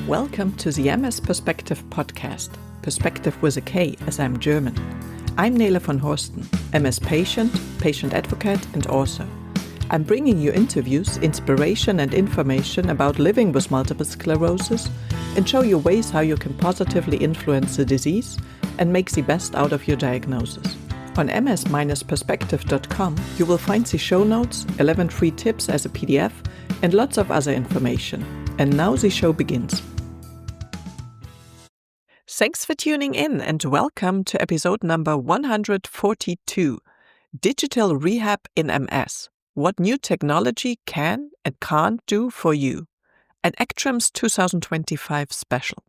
Welcome to the MS-Perspektive podcast, Perspective with a K as I'm German. I'm Nele von Horsten, MS patient, patient advocate and author. I'm bringing you interviews, inspiration and information about living with multiple sclerosis and show you ways how you can positively influence the disease and make the best out of your diagnosis. On ms-perspektive.com you will find the show notes, 11 free tips as a PDF and lots of other information. And now the show begins. Thanks for tuning in and welcome to episode number 142, Digital Rehab in MS. What new technology can and can't do for you. An ECTRIMS 2025 special.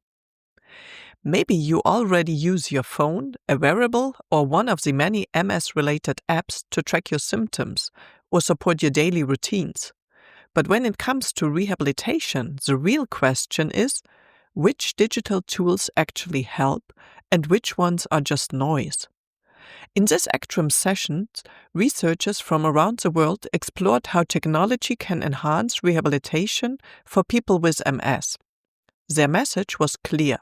Maybe you already use your phone, a wearable, or one of the many MS-related apps to track your symptoms or support your daily routines. But when it comes to rehabilitation, the real question is, which digital tools actually help and which ones are just noise? In this ECTRIMS session, researchers from around the world explored how technology can enhance rehabilitation for people with MS. Their message was clear.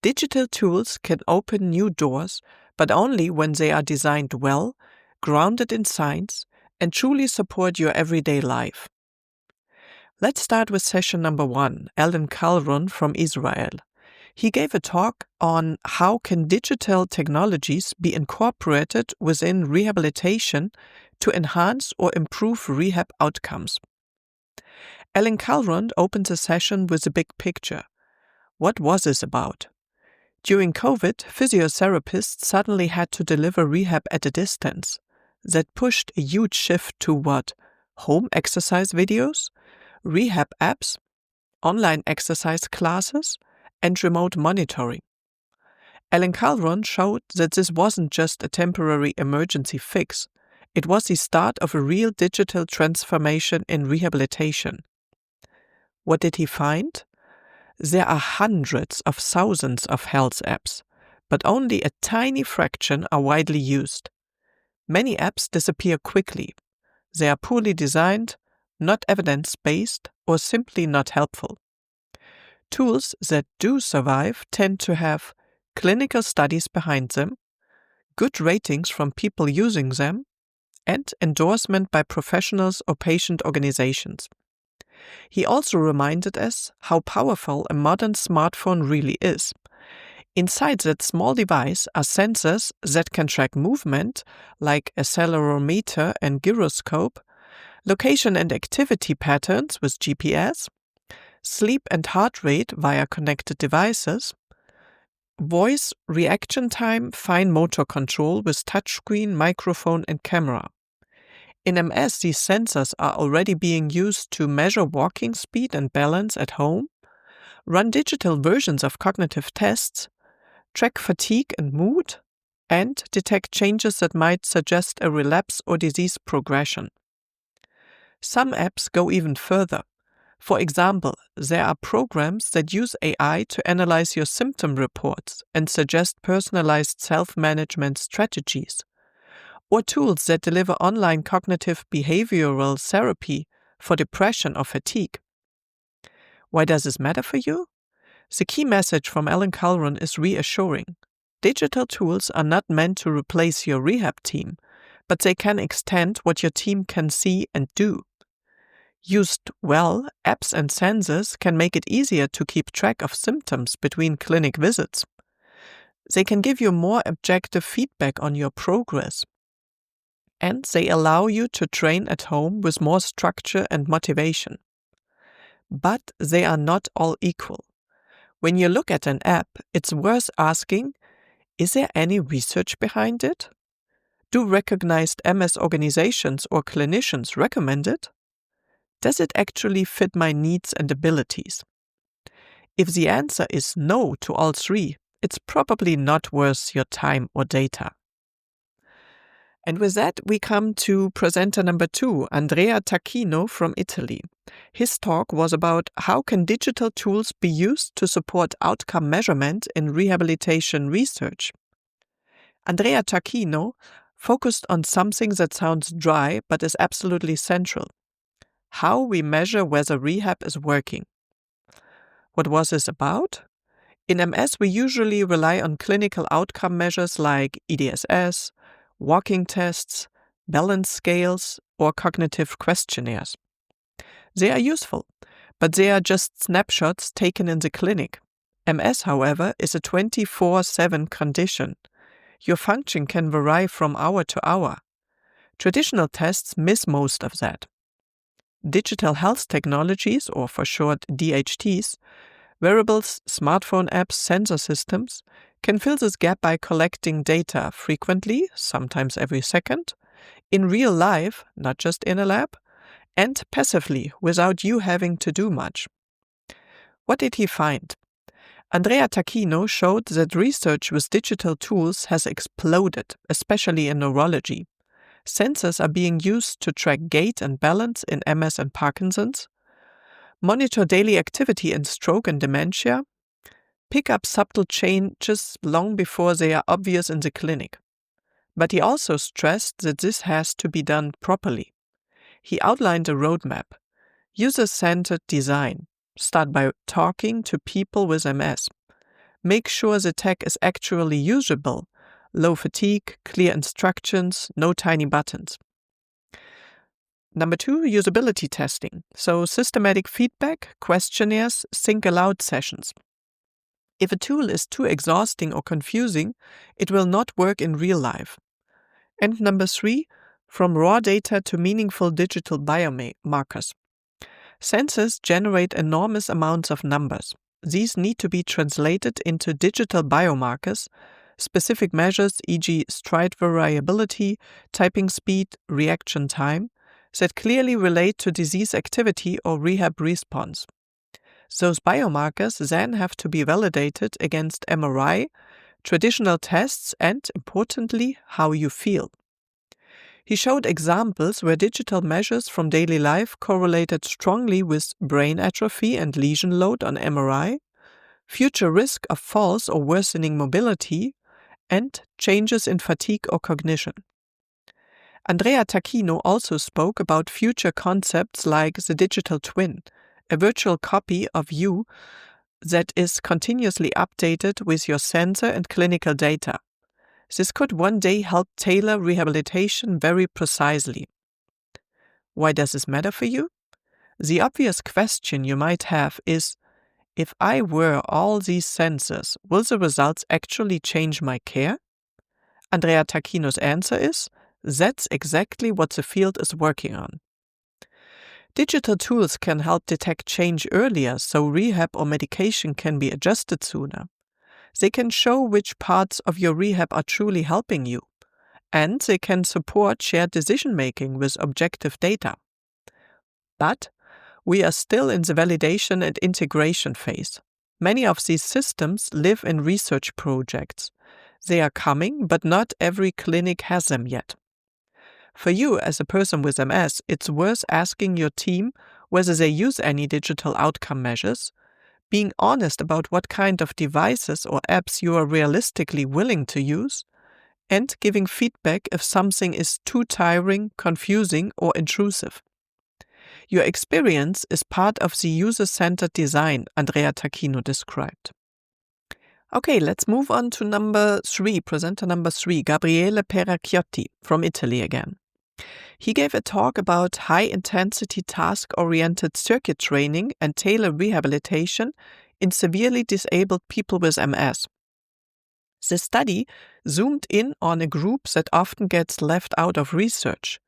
Digital tools can open new doors, but only when they are designed well, grounded in science, and truly support your everyday life. Let's start with session number 1, Alon Kalron from Israel. He gave a talk on how can digital technologies be incorporated within rehabilitation to enhance or improve rehab outcomes. Alon Kalron opened the session with a big picture. What was this about? During COVID, physiotherapists suddenly had to deliver rehab at a distance. That pushed a huge shift toward home exercise videos, rehab apps, online exercise classes, and remote monitoring. Alon Kalron showed that this wasn't just a temporary emergency fix, it was the start of a real digital transformation in rehabilitation. What did he find? There are hundreds of thousands of health apps, but only a tiny fraction are widely used. Many apps disappear quickly. They are poorly designed, not evidence-based, or simply not helpful. Tools that do survive tend to have clinical studies behind them, good ratings from people using them, and endorsement by professionals or patient organizations. He also reminded us how powerful a modern smartphone really is. Inside that small device are sensors that can track movement, like accelerometer and gyroscope, location and activity patterns with GPS, sleep and heart rate via connected devices, voice reaction time, fine motor control with touchscreen, microphone and camera. In MS, these sensors are already being used to measure walking speed and balance at home, run digital versions of cognitive tests, track fatigue and mood, and detect changes that might suggest a relapse or disease progression. Some apps go even further. For example, there are programs that use AI to analyze your symptom reports and suggest personalized self-management strategies, or tools that deliver online cognitive behavioral therapy for depression or fatigue. Why does this matter for you? The key message from Alon Kalron is reassuring. Digital tools are not meant to replace your rehab team, but they can extend what your team can see and do. Used well, apps and sensors can make it easier to keep track of symptoms between clinic visits. They can give you more objective feedback on your progress. And they allow you to train at home with more structure and motivation. But they are not all equal. When you look at an app, it's worth asking, is there any research behind it? Do recognized MS organizations or clinicians recommend it? Does it actually fit my needs and abilities? If the answer is no to all three, it's probably not worth your time or data. And with that, we come to presenter number 2, Andrea Tacchino from Italy. His talk was about how can digital tools be used to support outcome measurement in rehabilitation research. Andrea Tacchino focused on something that sounds dry but is absolutely central. How we measure whether rehab is working. What was this about? In MS, we usually rely on clinical outcome measures like EDSS, walking tests, balance scales, or cognitive questionnaires. They are useful, but they are just snapshots taken in the clinic. MS, however, is a 24/7 condition. Your function can vary from hour to hour. Traditional tests miss most of that. Digital health technologies, or for short DHTs, wearables, smartphone apps, sensor systems, can fill this gap by collecting data frequently, sometimes every second, in real life, not just in a lab, and passively, without you having to do much. What did he find? Andrea Tacchino showed that research with digital tools has exploded, especially in neurology. Sensors are being used to track gait and balance in MS and Parkinson's, monitor daily activity in stroke and dementia, pick up subtle changes long before they are obvious in the clinic. But he also stressed that this has to be done properly. He outlined a roadmap: user-centered design. Start by talking to people with MS. Make sure the tech is actually usable. Low fatigue, clear instructions, no tiny buttons. Number 2, usability testing. So systematic feedback, questionnaires, think aloud sessions. If a tool is too exhausting or confusing, it will not work in real life. And number 3, from raw data to meaningful digital biomarkers. Sensors generate enormous amounts of numbers. These need to be translated into digital biomarkers, specific measures, e.g. stride variability, typing speed, reaction time, that clearly relate to disease activity or rehab response. Those biomarkers then have to be validated against MRI, traditional tests, and, importantly, how you feel. He showed examples where digital measures from daily life correlated strongly with brain atrophy and lesion load on MRI, future risk of falls or worsening mobility, and changes in fatigue or cognition. Andrea Tacchino also spoke about future concepts like the digital twin, a virtual copy of you that is continuously updated with your sensor and clinical data. This could one day help tailor rehabilitation very precisely. Why does this matter for you? The obvious question you might have is, if I wear all these sensors, will the results actually change my care? Andrea Tacchino's answer is, that's exactly what the field is working on. Digital tools can help detect change earlier so rehab or medication can be adjusted sooner. They can show which parts of your rehab are truly helping you, and they can support shared decision-making with objective data. But we are still in the validation and integration phase. Many of these systems live in research projects. They are coming, but not every clinic has them yet. For you as a person with MS, it's worth asking your team whether they use any digital outcome measures, being honest about what kind of devices or apps you are realistically willing to use, and giving feedback if something is too tiring, confusing, or intrusive. Your experience is part of the user-centered design Andrea Tacchino described. Okay, let's move on to presenter number 3, Gabriele Peracchiotti from Italy again. He gave a talk about high-intensity task-oriented circuit training and tele-rehabilitation in severely disabled people with MS. The study zoomed in on a group that often gets left out of research: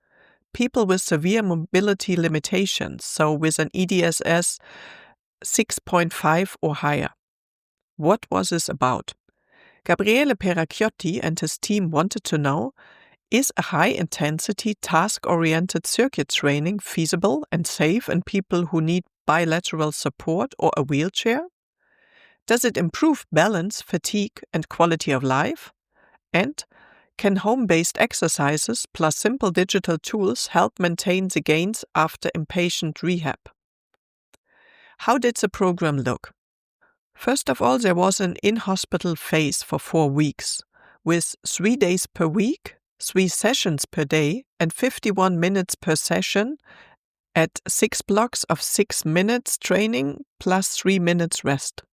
people with severe mobility limitations, so with an EDSS 6.5 or higher. What was this about? Gabriele Peracchiotti and his team wanted to know, is a high-intensity, task-oriented circuit training feasible and safe in people who need bilateral support or a wheelchair? Does it improve balance, fatigue, and quality of life? And can home-based exercises plus simple digital tools help maintain the gains after inpatient rehab? How did the program look? First of all, there was an in-hospital phase for 4 weeks, with 3 days per week, 3 sessions per day, and 51 minutes per session at 6 blocks of 6 minutes training plus 3 minutes rest.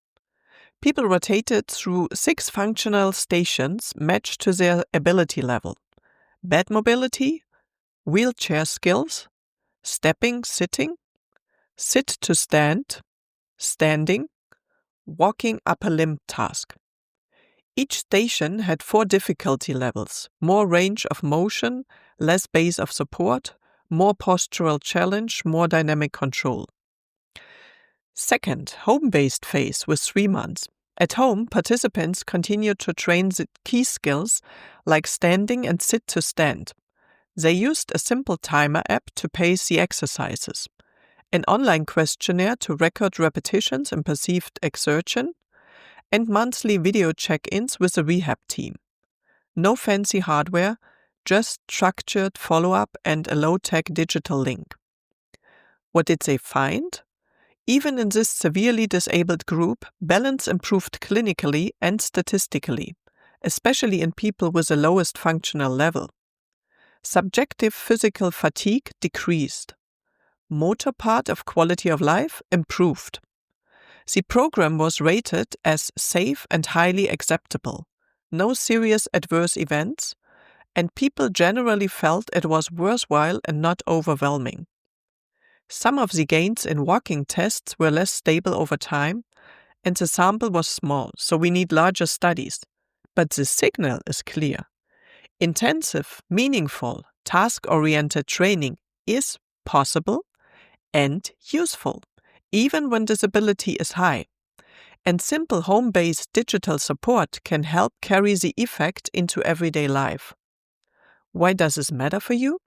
People rotated through 6 functional stations matched to their ability level: bed mobility, wheelchair skills, stepping, sitting, sit to stand, standing, walking upper limb task. Each station had 4 difficulty levels: more range of motion, less base of support, more postural challenge, more dynamic control. Second, home-based phase was 3 months. At home, participants continued to train the key skills like standing and sit to stand. They used a simple timer app to pace the exercises, an online questionnaire to record repetitions and perceived exertion, and monthly video check-ins with the rehab team. No fancy hardware, just structured follow-up and a low-tech digital link. What did they find? Even in this severely disabled group, balance improved clinically and statistically, especially in people with the lowest functional level. Subjective physical fatigue decreased. Motor part of quality of life improved. The program was rated as safe and highly acceptable. No serious adverse events, and people generally felt it was worthwhile and not overwhelming. Some of the gains in walking tests were less stable over time, and the sample was small, so we need larger studies. But the signal is clear. Intensive, meaningful, task-oriented training is possible and useful, even when disability is high. And simple home-based digital support can help carry the effect into everyday life. Why does this matter for you?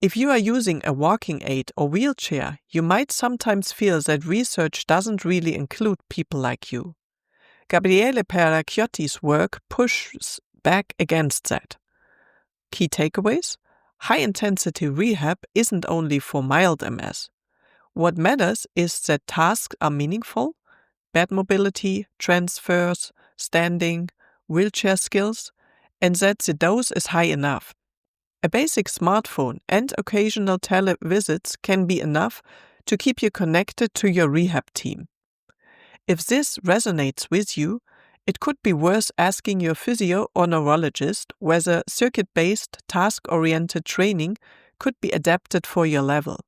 If you are using a walking aid or wheelchair, you might sometimes feel that research doesn't really include people like you. Gabriele Peracchiotti's work pushes back against that. Key takeaways? High-intensity rehab isn't only for mild MS. What matters is that tasks are meaningful: bed mobility, transfers, standing, wheelchair skills, and that the dose is high enough. A basic smartphone and occasional televisits can be enough to keep you connected to your rehab team. If this resonates with you, it could be worth asking your physio or neurologist whether circuit-based, task-oriented training could be adapted for your level,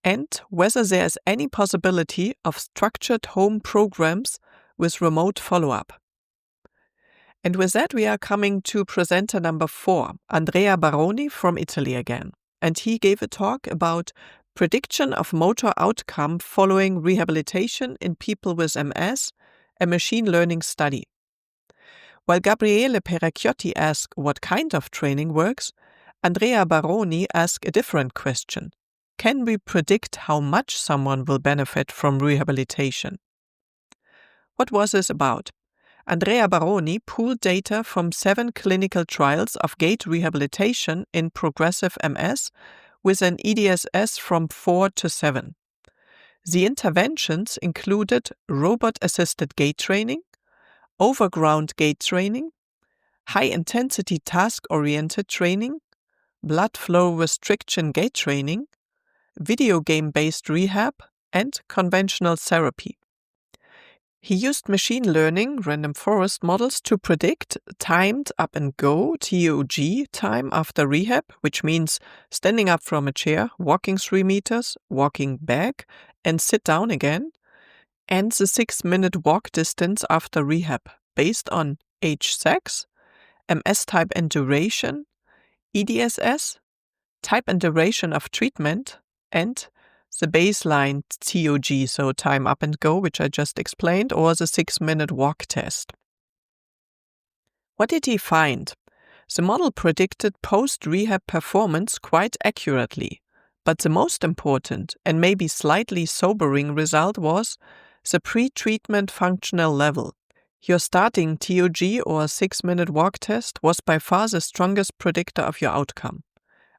and whether there is any possibility of structured home programs with remote follow-up. And with that, we are coming to presenter number 4, Andrea Baroni from Italy again. And he gave a talk about prediction of motor outcome following rehabilitation in people with MS, a machine learning study. While Gabriele Peracchiotti asked what kind of training works, Andrea Baroni asked a different question. Can we predict how much someone will benefit from rehabilitation? What was this about? Andrea Baroni pooled data from 7 clinical trials of gait rehabilitation in progressive MS with an EDSS from 4 to 7. The interventions included robot-assisted gait training, overground gait training, high-intensity task-oriented training, blood flow restriction gait training, video game-based rehab, and conventional therapy. He used machine learning, random forest models to predict timed up and go TOG time after rehab, which means standing up from a chair, walking 3 meters, walking back, and sit down again, and the 6-minute walk distance after rehab based on age, sex, MS type and duration, EDSS, type and duration of treatment, and the baseline TOG, so time up and go, which I just explained, or the 6-minute walk test. What did he find? The model predicted post-rehab performance quite accurately, but the most important and maybe slightly sobering result was the pre-treatment functional level. Your starting TOG or 6-minute walk test was by far the strongest predictor of your outcome.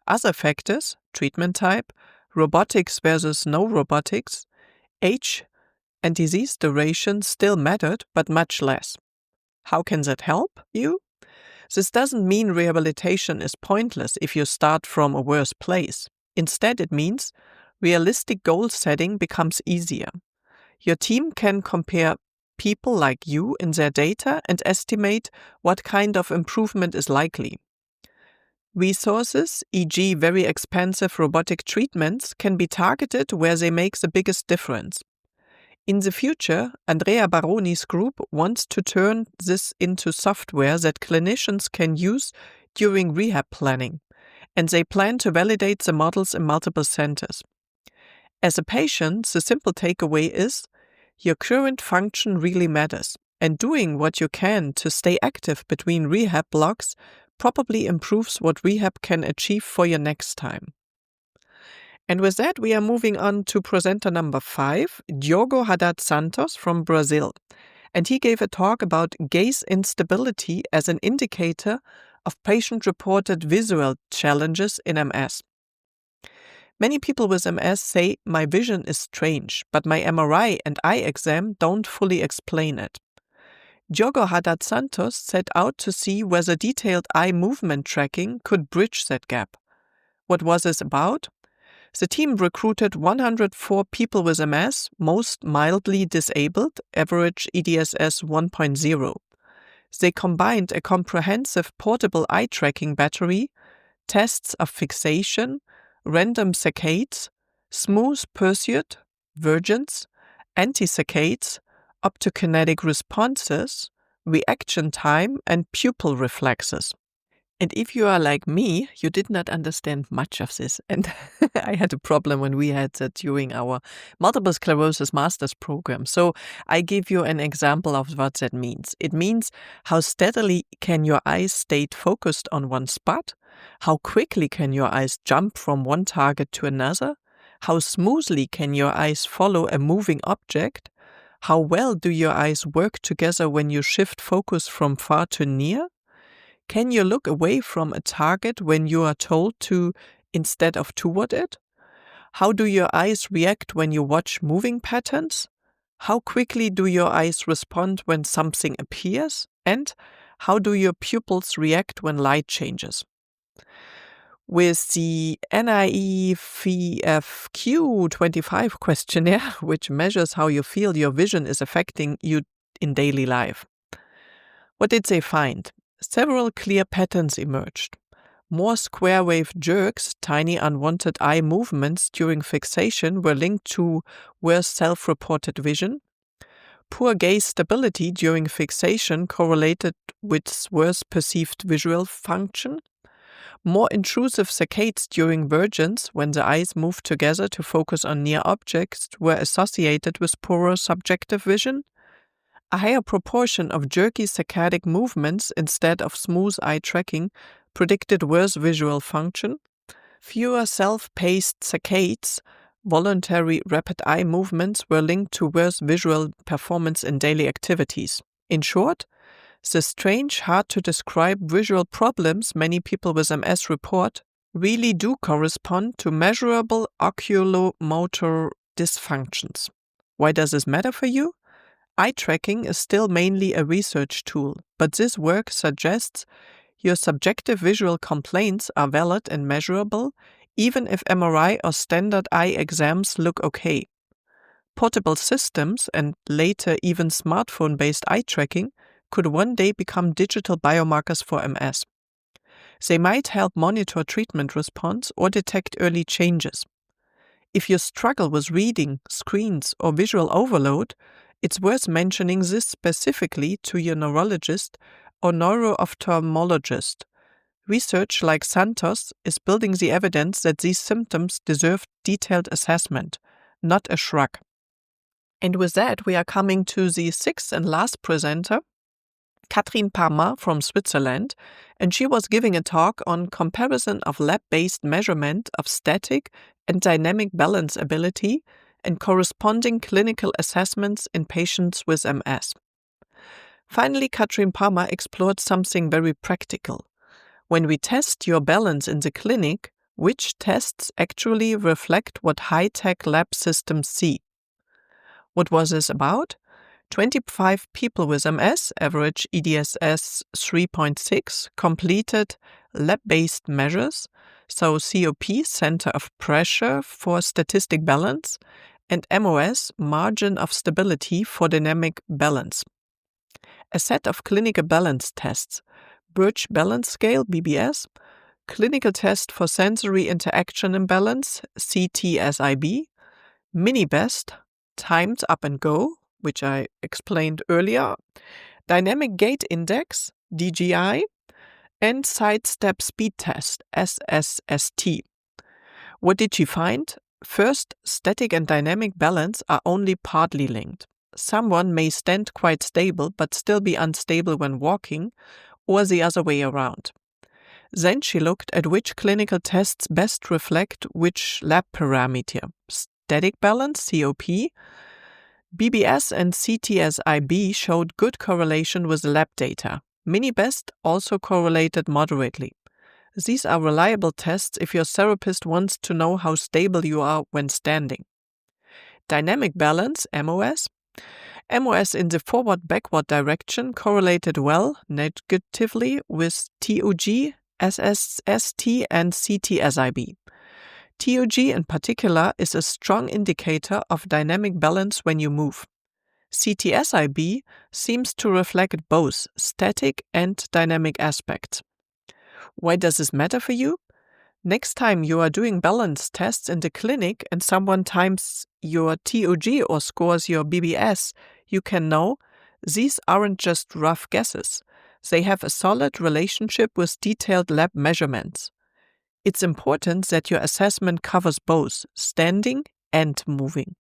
Other factors, treatment type, robotics versus no robotics, age, and disease duration still mattered, but much less. How can that help you? This doesn't mean rehabilitation is pointless if you start from a worse place. Instead, it means realistic goal setting becomes easier. Your team can compare people like you in their data and estimate what kind of improvement is likely. Resources, e.g. very expensive robotic treatments, can be targeted where they make the biggest difference. In the future, Andrea Baroni's group wants to turn this into software that clinicians can use during rehab planning, and they plan to validate the models in multiple centers. As a patient, the simple takeaway is your current function really matters, and doing what you can to stay active between rehab blocks probably improves what rehab can achieve for you next time. And with that, we are moving on to presenter number 5, Diogo Haddad Santos from Brazil. And he gave a talk about gaze instability as an indicator of patient-reported visual challenges in MS. Many people with MS say, my vision is strange, but my MRI and eye exam don't fully explain it. Diogo Haddad Santos set out to see whether detailed eye movement tracking could bridge that gap. What was this about? The team recruited 104 people with MS, most mildly disabled, average EDSS 1.0. They combined a comprehensive portable eye tracking battery, tests of fixation, random saccades, smooth pursuit, vergence, anti-saccades, optokinetic responses, reaction time, and pupil reflexes. And if you are like me, you did not understand much of this. And I had a problem when we had that during our multiple sclerosis master's program. So I give you an example of what that means. It means how steadily can your eyes stay focused on one spot? How quickly can your eyes jump from one target to another? How smoothly can your eyes follow a moving object? How well do your eyes work together when you shift focus from far to near? Can you look away from a target when you are told to instead of toward it? How do your eyes react when you watch moving patterns? How quickly do your eyes respond when something appears? And how do your pupils react when light changes? With the NIEFQ 25 questionnaire, which measures how you feel your vision is affecting you in daily life. What did they find? Several clear patterns emerged. More square wave jerks, tiny unwanted eye movements during fixation were linked to worse self-reported vision. Poor gaze stability during fixation correlated with worse perceived visual function. More intrusive saccades during vergence, when the eyes moved together to focus on near objects, were associated with poorer subjective vision. A higher proportion of jerky saccadic movements instead of smooth eye tracking predicted worse visual function. Fewer self-paced saccades, voluntary rapid eye movements, were linked to worse visual performance in daily activities. In short, the strange, hard-to-describe visual problems many people with MS report really do correspond to measurable oculomotor dysfunctions. Why does this matter for you? Eye tracking is still mainly a research tool, but this work suggests your subjective visual complaints are valid and measurable, even if MRI or standard eye exams look okay. Portable systems, and later even smartphone-based eye tracking, could one day become digital biomarkers for MS. They might help monitor treatment response or detect early changes. If you struggle with reading, screens, or visual overload, it's worth mentioning this specifically to your neurologist or neuro-ophthalmologist. Research like Santos is building the evidence that these symptoms deserve detailed assessment, not a shrug. And with that, we are coming to the 6th and last presenter, Catherine Parma from Switzerland, and she was giving a talk on comparison of lab-based measurement of static and dynamic balance ability and corresponding clinical assessments in patients with MS. Finally, Catherine Parma explored something very practical. When we test your balance in the clinic, which tests actually reflect what high-tech lab systems see? What was this about? 25 people with MS, average EDSS 3.6, completed lab-based measures. So COP, center of pressure for static balance, and MOS, margin of stability for dynamic balance. A set of clinical balance tests, Birch Balance Scale, BBS, clinical test for sensory interaction imbalance, CTSIB, mini-best, timed up and go, which I explained earlier, dynamic gait index, DGI, and sidestep speed test, SSST. What did she find? First, static and dynamic balance are only partly linked. Someone may stand quite stable but still be unstable when walking, or the other way around. Then she looked at which clinical tests best reflect which lab parameter. Static balance, COP, BBS and CTSIB showed good correlation with lab data. Mini-best also correlated moderately. These are reliable tests if your therapist wants to know how stable you are when standing. Dynamic balance, MOS. MOS in the forward-backward direction correlated well, negatively, with TOG, SSST, and CTSIB. TOG in particular is a strong indicator of dynamic balance when you move. CTSIB seems to reflect both static and dynamic aspects. Why does this matter for you? Next time you are doing balance tests in the clinic and someone times your TOG or scores your BBS, you can know these aren't just rough guesses. They have a solid relationship with detailed lab measurements. It's important that your assessment covers both standing and moving.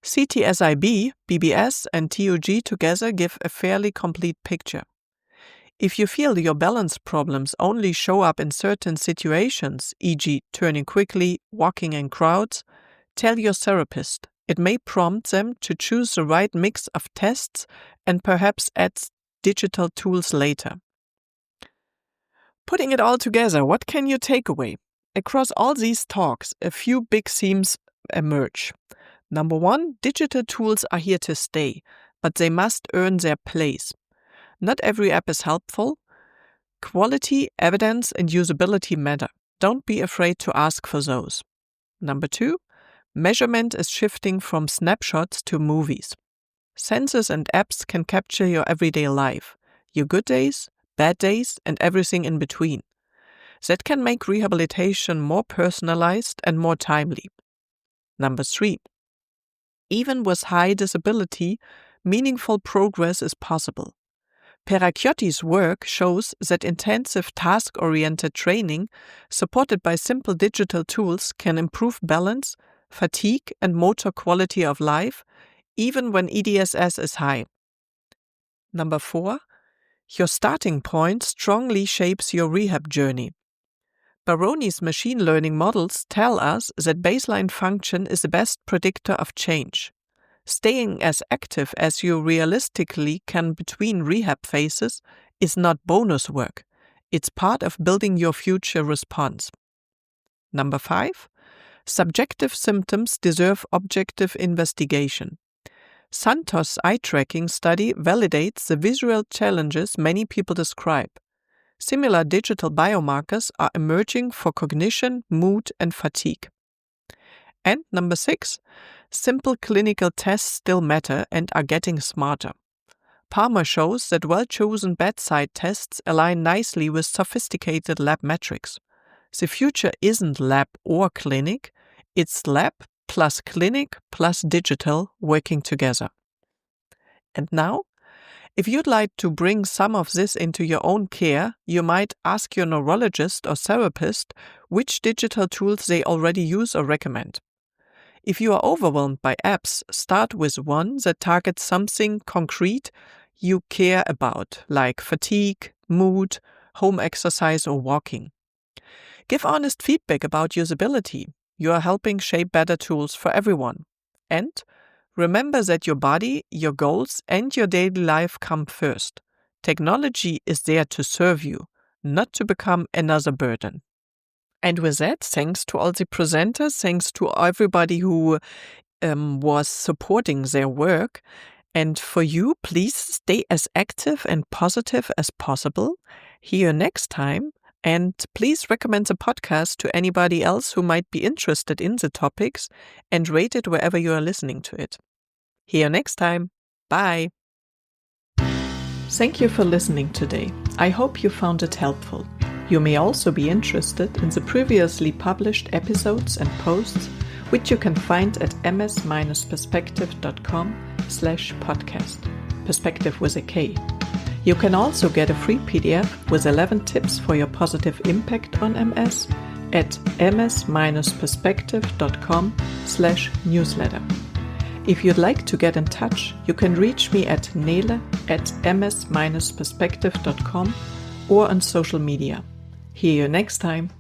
CTSIB, BBS, and TOG together give a fairly complete picture. If you feel your balance problems only show up in certain situations, e.g. turning quickly, walking in crowds, tell your therapist. It may prompt them to choose the right mix of tests and perhaps add digital tools later. Putting it all together, what can you take away? Across all these talks, a few big themes emerge. Number one, digital tools are here to stay, but they must earn their place. Not every app is helpful. Quality, evidence, and usability matter. Don't be afraid to ask for those. Number two, measurement is shifting from snapshots to movies. Sensors and apps can capture your everyday life, your good days, bad days, and everything in between. That can make rehabilitation more personalized and more timely. Number three, even with high disability, meaningful progress is possible. Peracchiotti's work shows that intensive task-oriented training, supported by simple digital tools, can improve balance, fatigue, and motor quality of life, even when EDSS is high. Number four, your starting point strongly shapes your rehab journey. Baroni's machine learning models tell us that baseline function is the best predictor of change. Staying as active as you realistically can between rehab phases is not bonus work. It's part of building your future response. Number five, subjective symptoms deserve objective investigation. Santos' eye tracking study validates the visual challenges many people describe. Similar digital biomarkers are emerging for cognition, mood, and fatigue. And number six, simple clinical tests still matter and are getting smarter. Palmer shows that well-chosen bedside tests align nicely with sophisticated lab metrics. The future isn't lab or clinic, it's lab plus clinic plus digital working together. And now, if you'd like to bring some of this into your own care, you might ask your neurologist or therapist which digital tools they already use or recommend. If you are overwhelmed by apps, start with one that targets something concrete you care about, like fatigue, mood, home exercise, or walking. Give honest feedback about usability. You are helping shape better tools for everyone. And remember that your body, your goals, and your daily life come first. Technology is there to serve you, not to become another burden. And with that, thanks to all the presenters, thanks to everybody who was supporting their work. And for you, please stay as active and positive as possible. See you next time. And please recommend the podcast to anybody else who might be interested in the topics and rate it wherever you are listening to it. See you next time. Bye. Thank you for listening today. I hope you found it helpful. You may also be interested in the previously published episodes and posts, which you can find at ms-perspektive.com/podcast. Perspective with a K. You can also get a free PDF with 11 tips for your positive impact on MS at ms-perspektive.com/newsletter. If you'd like to get in touch, you can reach me at nele@ms-perspektive.com or on social media. See you next time.